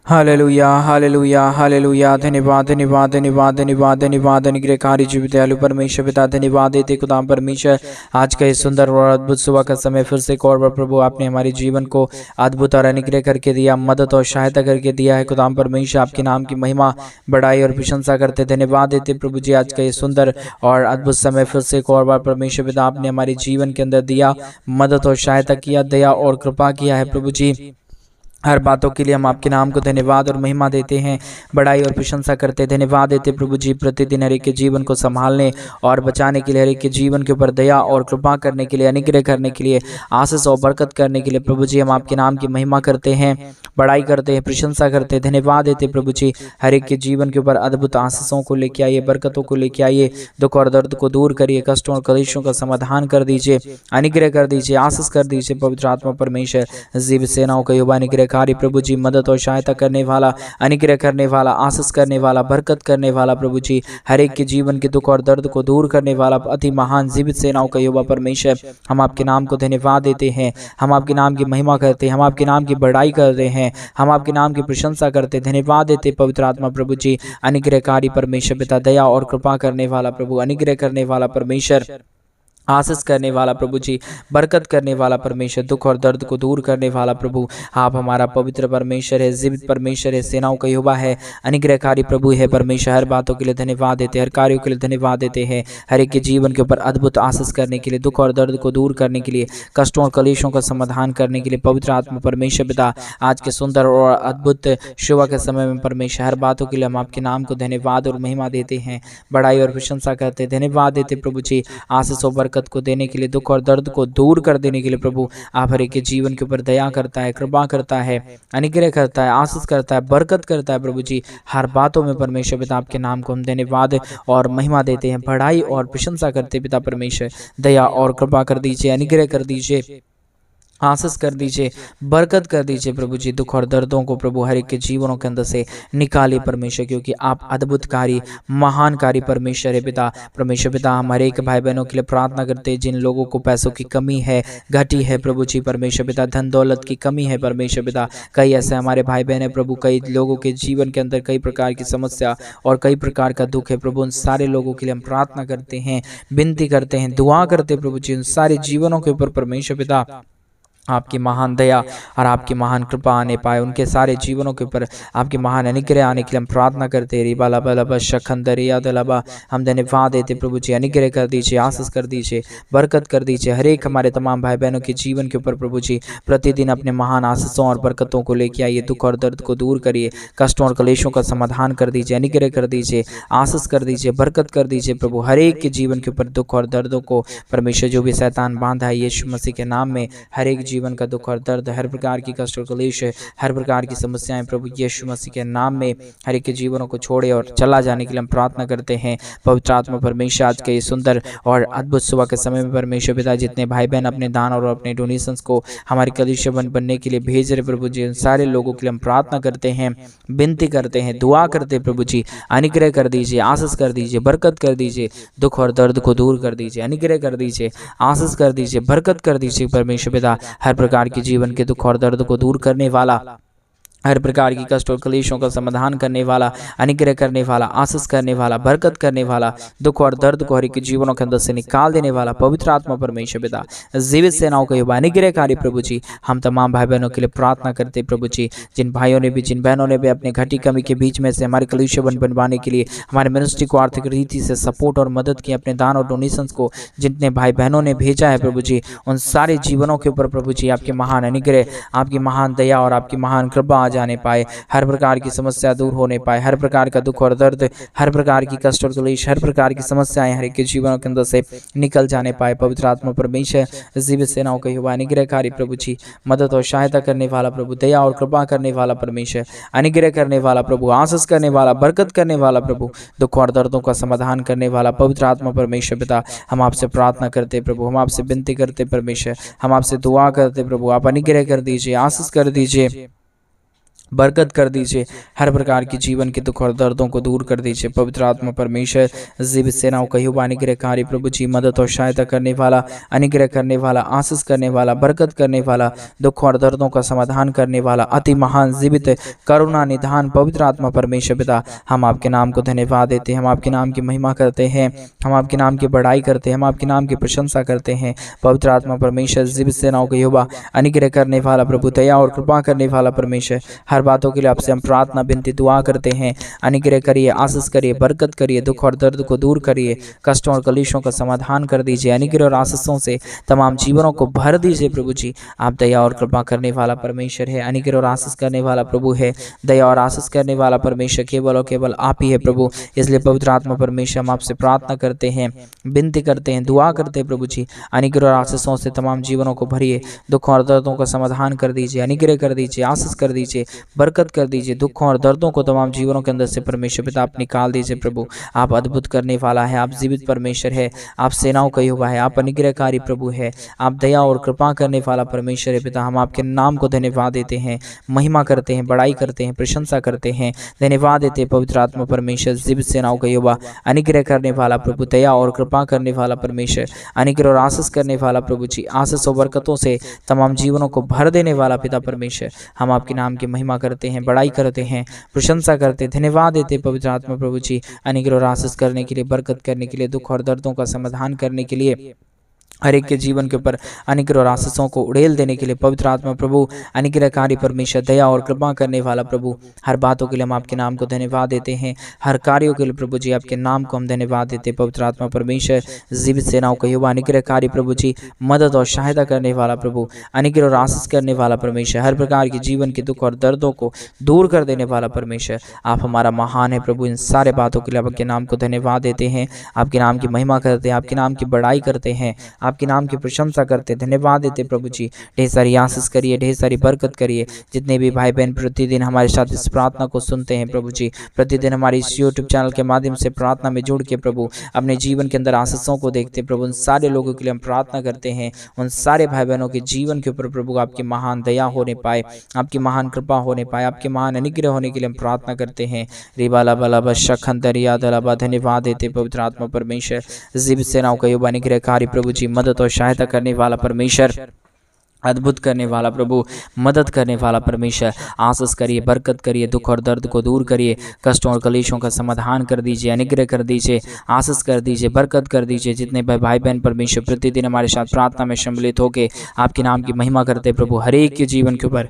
Hallelujah hallelujah hallelujah. धन्यवाद धन्यवाद धन्यवाद धन्यवाद धन्यवाद अनुग्रहकारी जीवित दयालु परमेश्वर पिता, धन्यवाद देते खुदाम परमेश्वर आज का इस सुंदर और अद्भुत सुबह का समय फिर से एक और बार प्रभु आपने हमारे जीवन को अद्भुत और अनुग्रह करके दिया, मदद और सहायता करके दिया है। खुदाम परमेश्वर आपके नाम की महिमा बढ़ाई और प्रशंसा करते धन्यवाद देते प्रभु जी। आज का ये सुंदर और अद्भुत समय फिर से एक और बार परमेश्वर पिता आपने हमारे जीवन के अंदर दिया, मदद और सहायता किया, दया और कृपा किया है प्रभु जी। हर बातों के लिए हम आपके नाम को धन्यवाद और महिमा देते हैं, बड़ाई और प्रशंसा करते हैं। धन्यवाद देते प्रभु जी प्रतिदिन हर एक के जीवन को संभालने और बचाने के लिए, हर एक के जीवन के ऊपर दया और कृपा करने के लिए, अनुग्रह करने के लिए, आशीष और बरकत करने के लिए प्रभु जी हम आपके नाम की महिमा करते हैं, बड़ाई करते हैं, प्रशंसा करते हैं। धन्यवाद देते प्रभु जी हर एक के जीवन के ऊपर अद्भुत आशीषों को लेके आइए, बरकतों को लेके आइए, दुख और दर्द को दूर करिए, कष्टों और कलेशों का समाधान कर दीजिए, अनुग्रह कर दीजिए, आशीष कर दीजिए। पवित्र आत्मा परमेश्वर जीवित सेनाओं का युवा अनुग्रह प्रभु जी, मदद और सहायता करने वाला, अनुग्रह करने वाला, आशीष करने वाला, बरकत करने वाला प्रभु जी, हर एक के जीवन के दुख और दर्द को दूर करने वाला अति महान जीवित सेनाओं का युवा परमेश्वर हम आपके नाम को धन्यवाद देते हैं, हम आपके नाम की महिमा करते हैं, हम आपके नाम की बड़ाई करते हैं, हम आपके नाम की प्रशंसा करते, धन्यवाद देते पवित्र आत्मा प्रभु जी। अनुग्रहकारी परमेश्वर पिता, दया और कृपा करने वाला प्रभु, अनुग्रह करने वाला परमेश्वर, आशीष करने वाला प्रभु जी, बरकत करने वाला परमेश्वर, दुख और दर्द को दूर करने वाला प्रभु आप हमारा पवित्र परमेश्वर है, जीवित परमेश्वर है, सेनाओं का युवा है, अनुग्रहकारी प्रभु है परमेश्वर। हर बातों के लिए धन्यवाद देते, हर कार्यों के लिए धन्यवाद देते हैं, हर एक के जीवन के ऊपर अद्भुत आशीष करने के लिए, दुख और दर्द को दूर करने के लिए, कष्टों और कलेशों का समाधान करने के लिए पवित्र आत्मा परमेश्वर पिता आज के सुंदर और अद्भुत सुबह के समय में परमेश्वर हर बातों के लिए हम आपके नाम को धन्यवाद और महिमा देते हैं, बड़ाई और प्रशंसा करते, धन्यवाद देते प्रभु जी आशीष और को देने के लिए, दुख और दर्द को दूर कर देने के लिए प्रभु आप हर एक के जीवन के ऊपर दया करता है, कृपा करता है, अनुग्रह करता है, आशीष करता है, बरकत करता है प्रभु जी। हर बातों में परमेश्वर पिता आपके नाम को हम धन्यवाद और महिमा देते हैं, बड़ाई और प्रशंसा करते पिता परमेश्वर, दया और कृपा कर दीजिए, अनुग्रह कर दीजिए, आशीष कर दीजिए, बरकत कर दीजिए प्रभु जी। दुख और दर्दों को प्रभु हर एक के जीवनों के अंदर से निकालिए परमेश्वर, क्योंकि आप अद्भुतकारी महानकारी परमेश्वर है पिता। परमेश्वर पिता हम हर एक भाई बहनों के लिए प्रार्थना करते हैं जिन लोगों को पैसों की कमी है, घटी है प्रभु जी, परमेश्वर पिता धन दौलत की कमी है परमेश्वर पिता। कई ऐसे हमारे भाई बहन है प्रभु, कई लोगों के जीवन के अंदर कई प्रकार की समस्या और कई प्रकार का दुख है प्रभु। उन सारे लोगों के लिए हम प्रार्थना करते हैं, विनती करते हैं, दुआ करते प्रभु जी, उन सारे जीवनों के ऊपर परमेश्वर पिता आपकी महान दया और आपकी महान कृपा आने पाए, उनके सारे जीवनों के ऊपर आपकी महान अनुग्रह आने के लिए हम प्रार्थना करते हैं। रिबा लबा लबा शखंदर याद लबा हम धन्यवाद देते प्रभु जी, अनुग्रह कर दीजिए, आशीष कर दीजिए, बरकत कर दीजिए हर एक हमारे तमाम भाई बहनों के जीवन के ऊपर प्रभु जी। प्रतिदिन अपने महान आशीषों और बरकतों को लेके आइए, दुख और दर्द को दूर करिए, कष्टों और कलेशों का समाधान कर दीजिए, अनुग्रह कर दीजिए, आशीष कर दीजिए, बरकत कर दीजिए प्रभु। हर एक के जीवन के ऊपर दुख और दर्दों को परमेश्वर जो भी शैतान बांधा है यीशु मसीह के नाम में, हर एक जीवन का दुख और दर्द, हर प्रकार की कष्ट और क्लेश, हर प्रकार की समस्याएं प्रभु यीशु मसीह के नाम में हर एक के जीवनों को छोड़े और चला जाने के लिए हम प्रार्थना करते हैं। पवित्र आत्मा परमेश्वर आज के ये सुंदर और अद्भुत सुबह के समय में परमेश्वर पिता जितने भाई बहन अपने दान और अपने डोनेशंस को हमारे कलीसिया बनने के लिए भेज रहे प्रभु जी, उन सारे लोगों के लिए हम प्रार्थना करते हैं, विनती करते हैं, दुआ करते हैं प्रभु जी। अनुग्रह कर दीजिए, आशीष कर दीजिए, बरकत कर दीजिए, दुख और दर्द को दूर कर दीजिए, अनुग्रह कर दीजिए, आशीष कर दीजिए, बरकत कर दीजिए परमेश्वर पिता। हर प्रकार की जीवन के दुख और दर्द को दूर करने वाला, हर प्रकार की कष्ट और क्लेशों का समाधान करने वाला, अनुग्रह करने वाला, आशीष करने वाला, बरकत करने वाला, दुख और दर्द को हर एक जीवनों के अंदर से निकाल देने वाला पवित्र आत्मा परमेश्वर पिता जीवित सेनाओं का युवा अनुग्रहकारी प्रभु जी। हम तमाम भाई बहनों के लिए प्रार्थना करते प्रभु जी, जिन भाइयों ने भी जिन बहनों ने भी अपने घटी कमी के बीच में से हमारे कलीसिया बनवाने के लिए हमारे मिनिस्ट्री को आर्थिक रीति से सपोर्ट और मदद की, अपने दान और डोनेशंस को जितने भाई बहनों ने भेजा है प्रभु जी, उन सारे जीवनों के ऊपर प्रभु जी आपके महान अनुग्रह, आपकी महान दया और आपकी महान कृपा जाने पाए, हर प्रकार की समस्या दूर होने पाए, हर प्रकार का दुख और दर्द, हर प्रकार की कष्ट और क्लेश, हर प्रकार की समस्याएं हर एक के जीवनों के अंदर से निकल जाने पाए। पवित्र आत्मा परमेश्वर जीवित सेनाओं का युवा अनुग्रहकारी प्रभु जी, मदद और सहायता करने वाला प्रभु, दया और कृपा करने वाला परमेश्वर, अनुग्रह करने वाला प्रभु, आशीष करने वाला, बरकत करने वाला प्रभु, दुख और दर्दों का समाधान करने वाला पवित्र आत्मा परमेश्वर पिता। हम आपसे प्रार्थना करते प्रभु, हम आपसे विनती करते परमेश्वर, हम आपसे दुआ करते प्रभु, आप अनुग्रह कर दीजिए, आशीष कर दीजिए, बरकत कर दीजिए, हर प्रकार की जीवन के दुख और दर्दों को दूर कर दीजिए। पवित्र आत्मा परमेश्वर जीवित सेनाओं का युवा अनुग्रहकारी प्रभु जी, मदद और सहायता करने वाला, अनुग्रह करने वाला, आशीष करने वाला, बरकत करने वाला, दुख और दर्दों का समाधान करने वाला, अति महान जीवित करुणा निधान पवित्र आत्मा परमेश्वर पिता, हम आपके नाम को धन्यवाद देते हैं, हम आपके नाम की महिमा करते हैं, हम आपके नाम की बढ़ाई करते हैं, हम आपके नाम की प्रशंसा करते हैं। पवित्र आत्मा परमेश्वर जीवित सेनाओं का युवा अनुग्रह करने वाला प्रभु, दया और कृपा करने वाला परमेश्वर, हर बातों के लिए आपसे हम प्रार्थना विनती दुआ करते हैं। अनुग्रह करिए, आशीष करिए, बरकत करिए, दुख और दर्द को दूर करिए, कष्टों और कलेशों का समाधान कर दीजिए। अनुग्रह और आशीषों से तमाम जीवनों को भर दीजिए प्रभु जी। आप दया और कृपा करने वाला परमेश्वर है, अनुग्रह और आशीष करने वाला प्रभु है, दया और आशीष करने वाला परमेश्वर केवल और केवल आप ही है प्रभु। इसलिए पवित्र आत्मा परमेश्वर हम आपसे प्रार्थना करते हैं, विनती करते हैं, दुआ करते हैं प्रभु जी। अनुग्रह और आशीषों से तमाम जीवनों को भरिए, दुख और दर्दों का समाधान कर दीजिए, अनुग्रह कर दीजिए, आशीष कर दीजिए, बरकत कर दीजिए। दुखों और दर्दों को तमाम जीवनों के अंदर से परमेश्वर पिता आप निकाल दीजिए प्रभु। आप अद्भुत करने वाला है, आप जीवित परमेश्वर है, आप सेनाओं का युवा है, आप अनुग्रहकारी प्रभु है, आप दया और कृपा करने वाला परमेश्वर है पिता। हम आपके नाम को धन्यवाद देते हैं, महिमा करते हैं, बड़ाई करते हैं, प्रशंसा करते हैं, धन्यवाद देते हैं। पवित्र आत्मा परमेश्वर जीवित सेनाओं का युवा अनुग्रह करने वाला प्रभु, दया और कृपा करने वाला परमेश्वर, अनुग्रह और आशीष करने वाला प्रभु जी, आशीष और बरकतों से तमाम जीवनों को भर देने वाला पिता परमेश्वर, हम आपके नाम की महिमा करते हैं, बड़ाई करते हैं, प्रशंसा करते हैं, धन्यवाद देते हैं पवित्र आत्मा प्रभु जी। अनुग्रह और आशीष करने के लिए, बरकत करने के लिए, दुख और दर्दों का समाधान करने के लिए, हर एक के जीवन के ऊपर अनुग्रह और आशीषों को उड़ेल देने के लिए पवित्र आत्मा प्रभु, अनुग्रहकारी परमेश्वर, दया और कृपा करने वाला प्रभु, हर बातों के लिए हम आपके नाम को धन्यवाद देते हैं, हर कार्यों के लिए प्रभु जी आपके नाम को हम धन्यवाद देते हैं। पवित्र आत्मा परमेश्वर जीवित सेनाओं का युवा अनुग्रहकारी प्रभु जी, मदद और सहायता करने वाला प्रभु, अनुग्रह और आशीष करने वाला परमेश्वर, हर प्रकार के जीवन के दुख और दर्दों को दूर कर देने वाला परमेश्वर, आप हमारा महान है प्रभु। इन सारे बातों के लिए आपके नाम को धन्यवाद देते हैं, आपके नाम की महिमा करते हैं, आपके नाम की बड़ाई करते हैं, आपके नाम की प्रशंसा करते, धन्यवाद देते प्रभु जी। ढेर सारी आशीष करिए, ढेर सारी बरकत करिए। जितने भी भाई बहन प्रतिदिन हमारे साथ इस प्रार्थना को सुनते हैं प्रभु जी, प्रतिदिन हमारे इस यूट्यूब चैनल के माध्यम से प्रार्थना में जुड़ के प्रभु अपने जीवन के अंदर आशीषों को देखते प्रभु, उन सारे लोगों के लिए हम प्रार्थना करते हैं। उन सारे भाई बहनों के जीवन के ऊपर प्रभु आपकी महान दया होने पाए, आपकी महान कृपा होने पाए, आपके महान अनुग्रह होने के लिए हम प्रार्थना करते हैं। रिबाला बला बशखन दरिया दलाबा, धन्यवाद देते पवित्र आत्मा परमेश्वर जीवित सेनाओं का युवा अनुग्रहकारी प्रभु जी, मदद और सहायता करने वाला परमेश्वर, अद्भुत करने वाला प्रभु, मदद करने वाला परमेश्वर, आशीष करिए, बरकत करिए, दुख और दर्द को दूर करिए, कष्टों और कलेशों का समाधान कर दीजिए, अनुग्रह कर दीजिए, आशीष कर दीजिए, बरकत कर दीजिए। जितने भाई बहन परमेश्वर प्रतिदिन हमारे साथ प्रार्थना में सम्मिलित होकर आपके नाम की महिमा करते प्रभु, हर एक के जीवन के ऊपर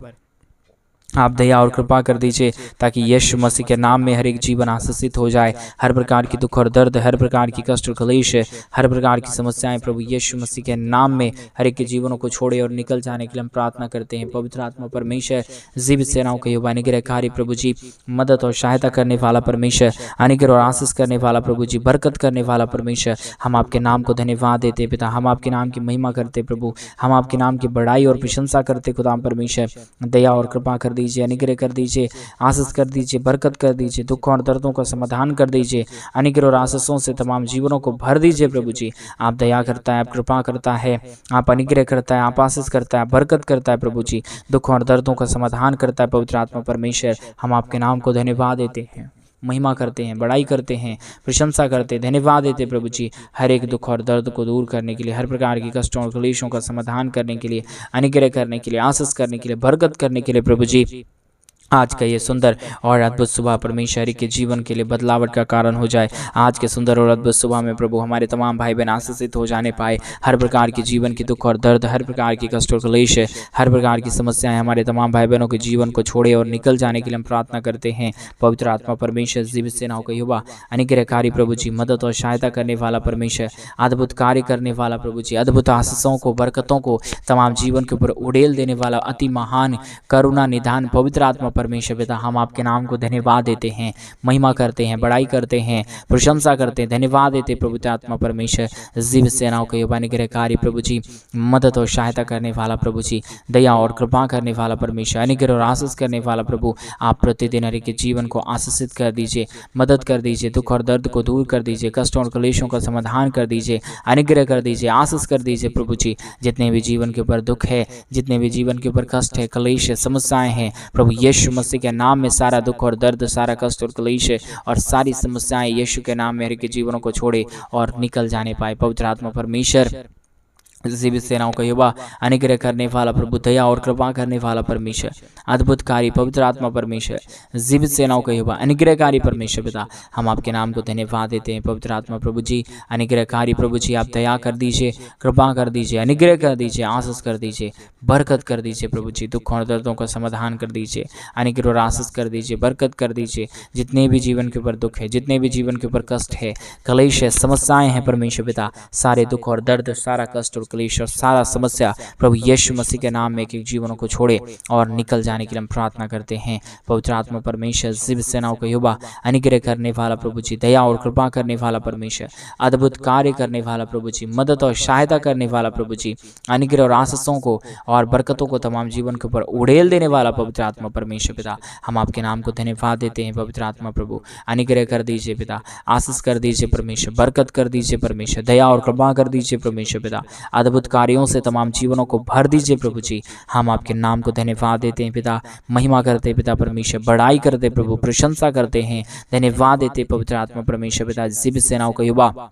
आप दया और कृपा कर दीजिए, ताकि यीशु मसीह के नाम में हर एक जीवन आशीषित हो जाए। हर प्रकार की दुख और दर्द, हर प्रकार की कष्ट और क्लेश, हर प्रकार की समस्याएं प्रभु यीशु मसीह के नाम में हर एक के जीवनों को छोड़े और निकल जाने के लिए हम प्रार्थना करते हैं। पवित्र आत्मा परमेश्वर जीवित सेनाओं के युवा अनुग्रहकारी प्रभु जी, मदद और सहायता करने वाला परमेश्वर, अनुग्रह और आशीष करने वाला प्रभु जी, बरकत करने वाला परमेश्वर, हम आपके नाम को धन्यवाद देते पिता, हम आपके नाम की महिमा करते प्रभु, हम आपके नाम की बड़ाई और प्रशंसा करते खुदा परमेश्वर। दया और कृपा कर दीजिए, अनुग्रह कर दीजिए, आशीष कर दीजिए, बरकत कर दीजिए, दुखों और दर्दों का समाधान कर दीजिए, अनुग्रह और आशीषों से तमाम जीवनों को भर दीजिए प्रभु जी। आप दया करता है, आप कृपा करता है, आप अनुग्रह करता है, आप आशीष करता है, बरकत करता है प्रभु जी, दुखों और दर्दों का समाधान करता है पवित्र आत्मा परमेश्वर। हम आपके नाम को धन्यवाद देते हैं, महिमा करते हैं, बड़ाई करते हैं, प्रशंसा करते हैं, धन्यवाद देते प्रभु जी, हर एक दुख और दर्द को दूर करने के लिए, हर प्रकार की कष्टों और क्लेशों का समाधान करने के लिए, अनुग्रह करने के लिए, आशीष करने के लिए, बरकत करने के लिए प्रभु जी। आज का ये सुंदर और अद्भुत सुबह परमेश्वर के जीवन के लिए बदलावट का कारण हो जाए। आज के सुंदर और अद्भुत सुबह में प्रभु हमारे तमाम भाई बहन आशीषित हो जाने पाए। हर प्रकार की जीवन की दुख और दर्द, हर प्रकार की कष्ट और क्लेश, हर प्रकार की समस्याएं हमारे तमाम भाई बहनों के जीवन को छोड़े और निकल जाने के लिए हम प्रार्थना करते हैं। पवित्र आत्मा परमेश्वर जीवित सेनाओं का युवा अनुग्रहकारी प्रभु जी, मदद और सहायता करने वाला परमेश्वर, अद्भुत कार्य करने वाला प्रभु जी, अद्भुत आशीषों को, बरकतों को तमाम जीवन के ऊपर उड़ेल देने वाला अति महान करुणा निधान पवित्र आत्मा परमेश्वर पिता, हम आपके नाम को धन्यवाद देते हैं, महिमा करते हैं, बड़ाई करते हैं, प्रशंसा करते हैं, धन्यवाद देते पवित्र आत्मा परमेश्वर जीवित सेनाओं के युवा अनुग्रहकारी प्रभु जी, मदद और सहायता करने वाला प्रभु जी, दया और कृपा करने वाला परमेश्वर, अनुग्रह और आशीष करने वाला प्रभु। आप प्रतिदिन हर एक के जीवन को आशीषित कर दीजिए, मदद कर दीजिए, दुख और दर्द को दूर कर दीजिए, कष्टों और क्लेशों का समाधान कर दीजिए, अनुग्रह कर दीजिए, आशीष कर दीजिए प्रभु जी। जितने भी जीवन के ऊपर दुख है, जितने भी जीवन के ऊपर कष्ट है, क्लेश है, समस्याएं हैं प्रभु यीशु यीशु मसीह के नाम में सारा दुख और दर्द, सारा कष्ट और क्लेश और सारी समस्याएं यीशु के नाम में हर के जीवनों को छोड़े और निकल जाने पाए। पवित्र आत्मा परमेश्वर, जीवित सेनाओं का युवा, अनुग्रह करने वाला प्रभु, दया और कृपा करने वाला परमेश्वर, अद्भुतकारी पवित्र आत्मा परमेश्वर, जीवित सेनाओं का युवा, अनुग्रहकारी परमेश्वर पिता, हम आपके नाम को धन्यवाद देते हैं। पवित्र आत्मा प्रभु जी, अनुग्रहकारी प्रभु जी, आप दया कर दीजिए, कृपा कर दीजिए, अनुग्रह कर दीजिए, आशीष कर दीजिए, बरकत कर दीजिए प्रभु जी, दुख और दर्दों का समाधान कर दीजिए, अनुग्रह और आशीष कर दीजिए, बरकत कर दीजिए। जितने भी जीवन के ऊपर दुख है, जितने भी जीवन के ऊपर कष्ट है, क्लेश है, समस्याएं हैं परमेश्वर पिता, सारे दुख और दर्द, सारा कष्ट और क्लेश और सारा समस्या प्रभु यीशु मसीह के नाम में एक एक जीवनों को छोड़े और निकल जाने के लिए हम प्रार्थना करते हैं। पवित्र आत्मा परमेश्वर, जीवित सेनाओं का युवा, अनुग्रह करने वाला प्रभु जी, दया और कृपा करने वाला परमेश्वर, अद्भुत कार्य करने वाला प्रभु जी, मदद और सहायता करने वाला प्रभु जी, अनुग्रह और आशीषों को और बरकतों को तमाम जीवन के ऊपर उड़ेल देने वाला पवित्र आत्मा परमेश्वर पिता, हम आपके नाम को धन्यवाद देते हैं। पवित्र आत्मा प्रभु, अनुग्रह कर दीजिए पिता, आशीष कर दीजिए परमेश्वर, बरकत कर दीजिए परमेश्वर, दया और कृपा कर दीजिए परमेश्वर पिता, अद्भुत कार्यों से तमाम जीवनों को भर दीजिए प्रभु जी। हम आपके नाम को धन्यवाद देते हैं पिता, महिमा करते हैं पिता परमेश्वर, बड़ाई करते प्रभु, प्रशंसा करते हैं, धन्यवाद देते पवित्र आत्मा परमेश्वर पिता, जीवित सेनाओं का युवा,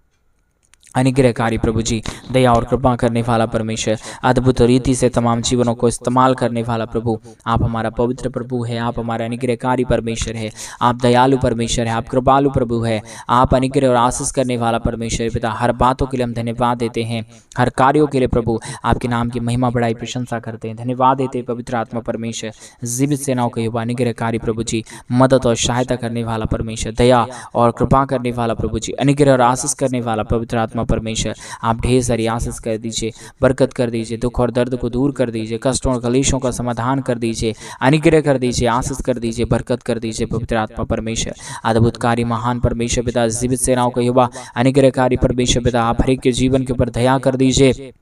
अनुग्रहकारी प्रभु जी, दया और कृपा करने वाला परमेश्वर, अद्भुत रीति से तमाम जीवनों को इस्तेमाल करने वाला प्रभु, आप हमारा पवित्र प्रभु है, आप हमारा अनुग्रहकारी परमेश्वर है, आप दयालु परमेश्वर है, आप कृपालु प्रभु है, आप अनुग्रह और आशीष करने वाला परमेश्वर पिता। हर बातों के लिए हम धन्यवाद देते हैं, हर कार्यों के लिए प्रभु आपके नाम की महिमा बड़ाई प्रशंसा करते हैं, धन्यवाद देते हैं पवित्र आत्मा परमेश्वर, जीवित सेनाओं के युवा, अनुग्रहकारी प्रभु जी, मदद और सहायता करने वाला परमेश्वर, दया और कृपा करने वाला प्रभु जी, अनुग्रह और आशीष करने वाला पवित्र आत्मा परमेश्वर, आप ढेर सारी आशीष कर दीजिए, बरकत कर दीजिए, दुख और दर्द को दूर कर दीजिए, कष्टों और कलेशों का समाधान कर दीजिए, अनुग्रह कर दीजिए, आशीष कर दीजिए, बरकत कर दीजिए पवित्र आत्मा परमेश्वर, अद्भुतकारी महान परमेश्वर पिता, जीवित सेनाओं का युवा, अनुग्रहकारी परमेश्वर पिता, आप हर एक के जीवन के ऊपर दया कर दीजिए,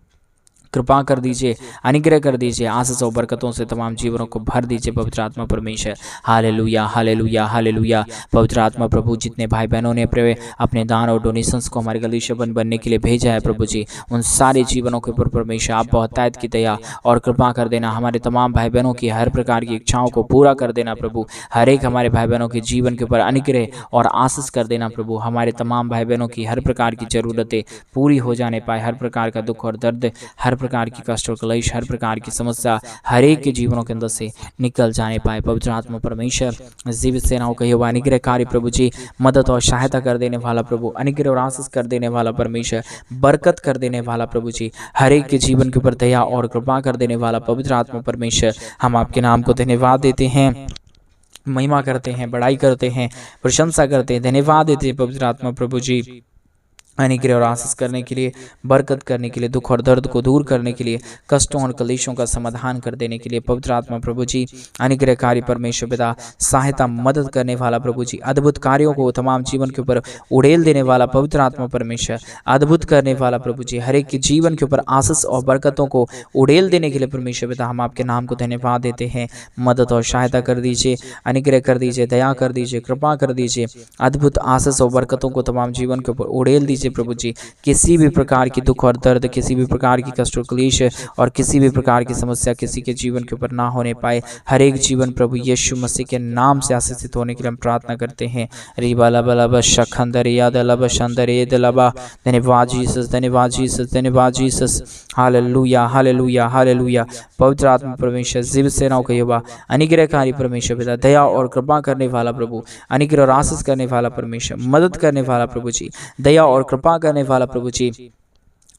कृपा कर दीजिए, अनुग्रह कर दीजिए, आशीष और बरकतों से तमाम जीवनों को भर दीजिए पवित्र आत्मा परमेश्वर। Hallelujah, hallelujah, hallelujah. पवित्र आत्मा प्रभु, जितने भाई बहनों ने अपने दान और डोनेशंस को हमारे गलीशबन बनने के लिए भेजा है प्रभु जी, उन सारे जीवनों के ऊपर परमेश्वर आप बहुतायत की दया और कृपा कर देना, हमारे तमाम भाई बहनों की हर प्रकार की इच्छाओं को पूरा कर देना प्रभु, हर एक हमारे भाई बहनों के जीवन के ऊपर अनुग्रह और आशीष कर देना प्रभु, हमारे तमाम भाई बहनों की हर प्रकार की जरूरतें पूरी हो जाने पाए, हर प्रकार का दुख और दर्द, हर प्रकार की कष्ट और क्लेश, हर प्रकार की समस्या हर एक के जीवनों के अंदर से निकल जाने पाए। पवित्र आत्मा परमेश्वर, जीवित सेनाओं का युवा, अनुग्रहकारी प्रभु जी, मदद और सहायता कर देने वाला प्रभु, अनुग्रह और आशीष कर देने वाला परमेश्वर, बरकत कर देने वाला प्रभु जी, हर एक के जीवन के ऊपर दया और कृपा कर देने वाला पवित्र आत्मा परमेश्वर, हम आपके नाम को धन्यवाद देते हैं, महिमा करते हैं, बड़ाई करते हैं, प्रशंसा करते हैं, धन्यवाद देते हैं पवित्र आत्मा प्रभु जी, अनुग्रह और आशीष करने के लिए, बरकत करने के लिए, दुख और दर्द को दूर करने के लिए, कष्टों और कलेशों का समाधान कर देने के लिए पवित्र आत्मा प्रभु जी, अनुग्रहकारी परमेश्वर पिता, सहायता मदद करने वाला प्रभु जी, अद्भुत कार्यों को तमाम जीवन के ऊपर उड़ेल देने वाला पवित्र आत्मा परमेश्वर, अद्भुत करने वाला प्रभु जी, हर एक के जीवन के ऊपर आशीष और बरकतों को उड़ेल देने के लिए परमेश्वर पिता, हम आपके नाम को धन्यवाद देते हैं। मदद और सहायता कर दीजिए, अनुग्रह कर दीजिए, दया कर दीजिए, कृपा कर दीजिए, अद्भुत आशीष और बरकतों को तमाम जीवन के ऊपर उड़ेल दीजिए प्रभु जी। किसी भी प्रकार की दुख और दर्द, किसी भी प्रकार की कष्ट और क्लेश और किसी भी प्रकार की समस्या किसी के जीवन के ऊपर ना होने पाए, हर एक जीवन प्रभु यीशु मसीह के नाम से आशीषित होने के लिए हम प्रार्थना करते हैं। धन्यवाद जीसस, धन्यवाद जीसस, धन्यवाद जीसस। Hallelujah, hallelujah, hallelujah. पवित्र आत्मा परमेश्वर, जीवित सेनाओं का युवा, अनुग्रहकारी परमेश्वर पिता, दया और कृपा करने वाला प्रभु, अनुग्रह और आशीष करने वाला परमेश्वर, मदद करने वाला प्रभु जी, दया और कृपा करने वाला प्रभु जी,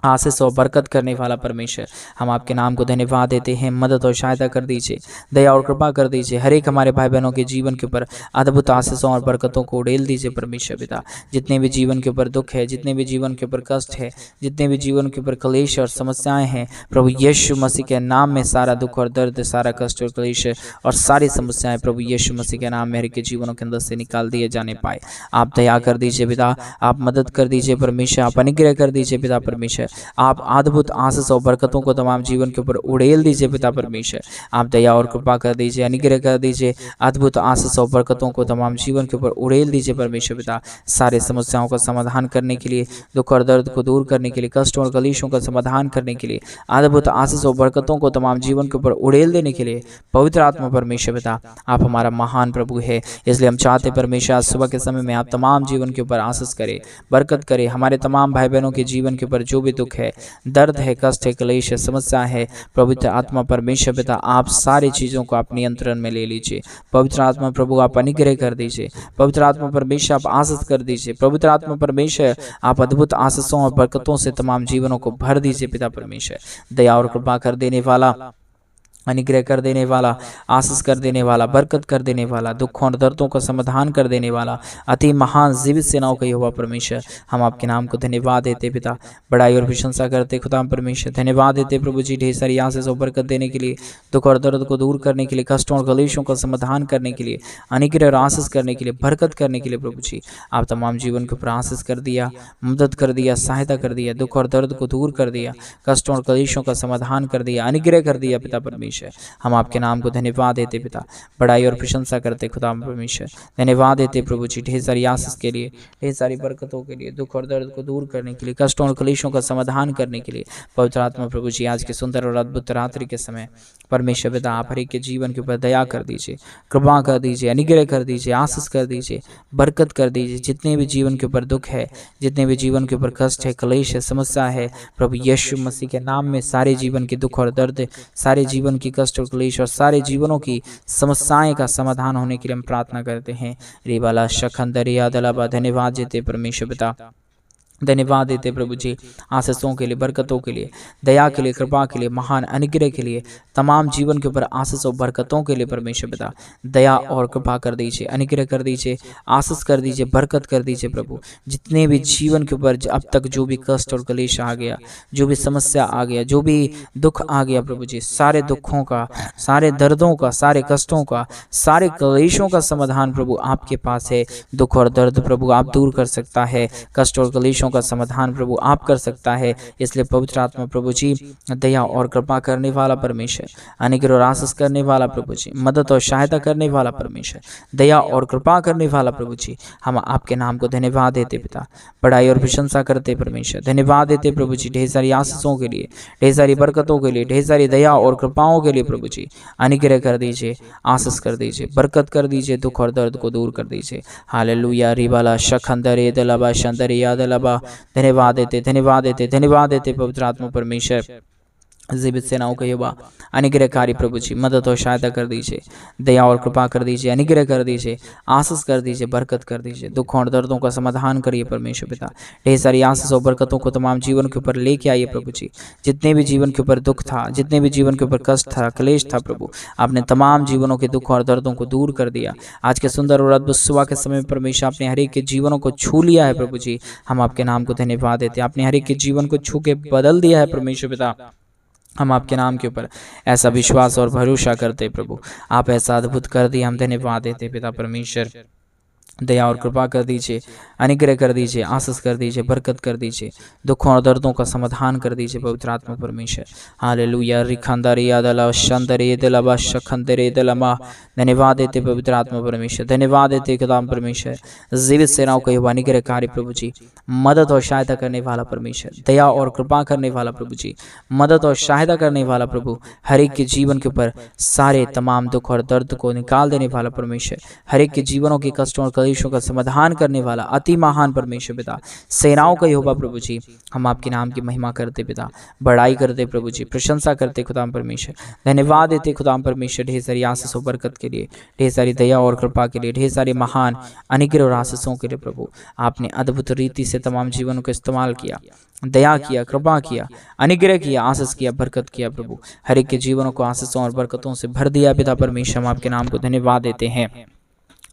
आशीष और बरकत करने वाला परमेश्वर, हम आपके नाम को धन्यवाद देते हैं। मदद और सहायता कर दीजिए, दया और कृपा कर दीजिए, हर एक हमारे भाई बहनों के जीवन के ऊपर अद्भुत आशीषों और बरकतों को उड़ेल दीजिए परमेश्वर पिता। जितने भी जीवन के ऊपर दुख है, जितने भी जीवन के ऊपर कष्ट है, जितने भी जीवन के ऊपर क्लेश और समस्याएं हैं प्रभु यीशु मसीह के नाम में सारा दुख और दर्द, सारा कष्ट और क्लेश और सारी समस्याएं प्रभु यीशु मसीह के नाम में हर के जीवनों के अंदर से निकाल दिए जाने पाए। आप दया कर दीजिए पिता, आप मदद कर दीजिए परमेश्वर, आप अनुग्रह कर दीजिए पिता परमेश्वर, आप अद्भुत आशीष और बरकतों को तमाम जीवन के ऊपर उड़ेल दीजिए पिता परमेश्वर। आप दया और कृपा कर दीजिए, अनुग्रह कर दीजिए, अद्भुत आशीष और बरकतों को तमाम जीवन के ऊपर उड़ेल दीजिए परमेश्वर पिता। सारे समस्याओं का समाधान करने के लिए, दुख और दर्द को दूर करने के लिए, कष्ट और कलेशों का समाधान करने के लिए, अद्भुत आशीष और बरकतों को तमाम जीवन के ऊपर उड़ेल देने के लिए पवित्र आत्मा परमेश्वर पिता आप हमारा महान प्रभु है। इसलिए हम चाहते परमेश्वर आज सुबह के समय में आप तमाम जीवन के ऊपर आशीष करें, बरकत करें। हमारे तमाम भाई बहनों के जीवन के ऊपर जो भी दुख है, दर्द है, कष्ट है, क्लेश है, समस्या है, पवित्र आत्मा परमेश्वर पिता आप सारी चीज़ों को आप नियंत्रण में ले लीजिए। पवित्र आत्मा प्रभु आप अनुग्रह कर दीजिए, पवित्र आत्मा परमेश्वर आप आशीष कर दीजिए, पवित्र आत्मा परमेश्वर आप अद्भुत आशीषों और बरकतों से तमाम जीवनों को भर दीजिए पिता परमेश्वर। दया और कृपा कर देने वाला, अनुग्रह कर देने वाला, आशीष कर देने वाला, बरकत कर देने वाला, दुखों और दर्दों का समाधान कर देने वाला, अति महान जीवित सेनाओं का यहोवा परमेश्वर हम आपके नाम को धन्यवाद देते पिता, बड़ाई और प्रशंसा करते खुदा परमेश्वर। धन्यवाद देते प्रभु जी ढेर सारी आशीष और बरकत देने के लिए, दुख और दर्द को दूर करने के लिए, कष्टों और कलेशों का समाधान करने के लिए, अनुग्रह और आशीष करने के लिए, बरकत करने के लिए प्रभु जी आप तमाम जीवन के ऊपर आशीष कर दिया, मदद कर दिया, सहायता कर दिया, दुख और दर्द को दूर कर दिया, कष्टों और कलेशों का समाधान कर दिया, अनुग्रह कर दिया पिता परमेश्वर। हम आपके नाम को धन्यवाद देते पिता, बड़ाई और प्रशंसा करते खुदा परमेश्वर। धन्यवाद देते प्रभु जी ढेर सारी आशीष के लिए, ढेर सारी बरकतों के लिए, दुख और दर्द को दूर करने के लिए, कष्टों और कलेशों का समाधान करने के लिए। पवित्र आत्मा प्रभु जी आज के सुंदर और अद्भुत रात्रि के समय परमेश्वर पिता आप हर एक के जीवन के ऊपर दया कर दीजिए, कृपा कर दीजिए, अनुग्रह कर दीजिए, आशीष कर दीजिए, बरकत कर दीजिए। जितने भी जीवन के ऊपर दुख है, जितने भी जीवन के ऊपर कष्ट है, क्लेश है, समस्या है, प्रभु यीशु मसीह के नाम में सारे जीवन के दुख और दर्द, सारे जीवन की कष्ट और क्लेश और सारे जीवनों की समस्याएं का समाधान होने के लिए हम प्रार्थना करते हैं। रिबाला शखंदरिया दलाबा धन्यवाद देते परमेश्वर पिता, धन्यवाद देते प्रभु जी आशीषों के लिए, बरकतों के लिए, दया के लिए, कृपा के लिए, महान अनुग्रह के लिए, तमाम जीवन के ऊपर आशीष और बरकतों के लिए परमेश्वर पिता दया और कृपा कर दीजिए, अनुग्रह कर दीजिए, आशीष कर दीजिए, बरकत कर दीजिए प्रभु। जितने भी जीवन के ऊपर अब तक जो भी कष्ट और क्लेश आ गया, जो भी समस्या आ गया, जो भी दुख आ गया प्रभु जी, सारे दुखों का, सारे दर्दों का, सारे कष्टों का, सारे क्लेशों का समाधान प्रभु आपके पास है। दुख और दर्द प्रभु आप दूर कर सकता है, कष्ट और क्लेशों का समाधान प्रभु आप कर सकता है। इसलिए पवित्र आत्मा प्रभु जी दया और कृपा करने वाला परमेश्वर, अनुग्रह और आशीष करने वाला प्रभु जी, मदद और सहायता करने वाला परमेश्वर, दया और कृपा करने वाला प्रभु जी हम आपके नाम को धन्यवाद देते पिता, बड़ाई और प्रशंसा करते परमेश्वर। धन्यवाद देते प्रभु जी ढेर सारी आशीषों के लिए, ढेर सारी बरकतों के लिए, ढेर सारी दया और कृपाओं के लिए प्रभु जी अनुग्रह कर दीजिए, आशीष कर दीजिए, बरकत कर दीजिए, दुख और दर्द को दूर कर दीजिए। हालेलुया रिबाला शखंदरे दलबा शंदरे यादलबा धन्यवाद देते, धन्यवाद देते, धन्यवाद देते पवित्र आत्मा परमेश्वर। जीवित सेनाओं का यहोवा अनुग्रहकारी प्रभु जी मदद और सहायता कर दीजिए, दया और कृपा कर दीजिए, अनुग्रह कर दीजिए, आशीष कर दीजिए, बरकत कर दीजिए, दुखों और दर्दों का समाधान करिए परमेश्वर पिता। ढेर सारी आशीष और बरकतों को तमाम जीवन के ऊपर लेके आइए प्रभु जी। जितने भी जीवन के ऊपर दुख था, जितने भी जीवन के ऊपर कष्ट था, क्लेश था प्रभु, आपने तमाम जीवनों के दुखों और दर्दों को दूर कर दिया। आज के सुंदर और अद्भुत सुबह के समय परमेश्वर आपने हर एक के जीवनों को छू लिया है प्रभु जी। हम आपके नाम को धन्यवाद देते हैं, आपने हर एक के जीवन को छू के बदल दिया है परमेश्वर पिता। हम आपके नाम के ऊपर ऐसा विश्वास और भरोसा करते प्रभु, आप ऐसा अद्भुत कर दिए, हम धन्यवाद देते पिता परमेश्वर। दया और कृपा कर दीजिए, अनुग्रह कर दीजिए, आशीष कर दीजिए, बरकत कर दीजिए, दुखों और दर्दों का समाधान कर दीजिए पवित्र आत्मा परमेश्वर। हालेलुया रिखंदरे यादला शंदरे दलबा शखंदरे दलमा धन्यवाद देते पवित्र आत्मा परमेश्वर। धन्यवाद देते खुदाम परमेश्वर। जीवित सेनाओं का यहोवा अनुग्रहकारी प्रभु जी, मदद और सहायता करने वाला परमेश्वर, दया और कृपा करने वाला प्रभु जी, मदद और सहायता करने वाला प्रभु, हर एक के जीवन के ऊपर सारे तमाम दुख और दर्द को निकाल देने वाला परमेश्वर, हर एक के जीवनों के कष्टों और क्लेशों का समाधान करने वाला अति महान परमेश्वर पिता, सेनाओं का यहोवा प्रभु जी। हम आपके नाम की महिमा करते पिता, बड़ाई करते प्रभु जी, प्रशंसा करते खुदाम परमेश्वर। धन्यवाद देते खुदाम परमेश्वर ढेर सारी आशीष और बरकत के लिए, ढेर सारी दया और कृपा के लिए, ढेर सारी महान अनुग्रह और आशीषों के लिए प्रभु। आपने अद्भुत रीति से तमाम जीवनों का इस्तेमाल किया, दया किया, कृपा किया, अनुग्रह किया, आशीष किया, बरकत किया प्रभु। हर एक के जीवनों को आशीषों और बरकतों से भर दिया पिता परमेश्वर। हम आपके नाम को धन्यवाद देते हैं।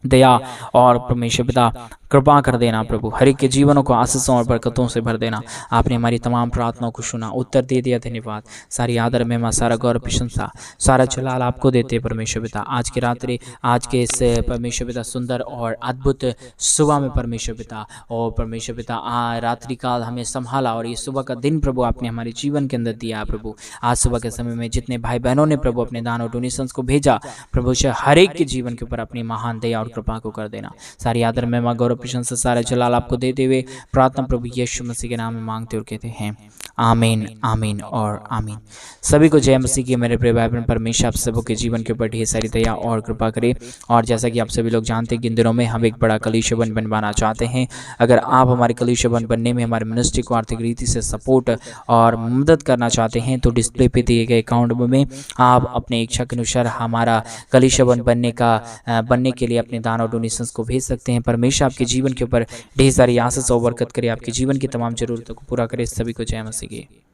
दया और परमेश्वर पिता कृपा कर देना प्रभु, हर एक के जीवनों को आशीषों और बरकतों से भर देना। आपने हमारी तमाम प्रार्थनाओं को सुना, उत्तर दे दिया, धन्यवाद। सारी आदर महिमा, सारा गौरव प्रशंसा, सारा जलाल आपको देते हैं परमेश्वर पिता। आज की रात्रि, आज के इस परमेश्वर पिता सुंदर और अद्भुत सुबह में परमेश्वर पिता, और परमेश्वर पिता रात्रि काल हमें संभाला, और ये सुबह का दिन प्रभु आपने हमारे जीवन के अंदर दिया प्रभु। आज सुबह के समय में जितने भाई बहनों ने प्रभु अपने दान और डोनेशंस को भेजा प्रभु, हर एक के जीवन के ऊपर अपनी महान दया और कृपा को कर देना। सारी आदर महिमा गौरव प्रशंसा सारा जलाल आपको देते हुए प्रार्थना प्रभु यीशु मसीह के नाम में मांगते और कहते हैं आमीन, आमीन और आमीन। सभी को जय मसीह की। मेरे प्रिय भाई बहन, परमेश्वर आप सबों के जीवन के ऊपर ढेर सारी दया और कृपा करे। और जैसा कि आप सभी लोग जानते हैं कि इन दिनों में हम एक बड़ा कलीसिया बनवाना चाहते हैं। अगर आप हमारे कलीसिया बनने में हमारे मिनिस्ट्री को आर्थिक रीति से सपोर्ट और मदद करना चाहते हैं तो डिस्प्ले पे दिए गए अकाउंट में आप अपने इच्छा के अनुसार हमारा कलीसिया बनने के लिए अपने दान और डोनेशंस को भेज सकते हैं। परमेश्वर आपके जीवन के ऊपर ढेर सारी आशीष और बरकत करे, आपके जीवन की तमाम जरूरतों को पूरा करे। सभी को जय मसीह की।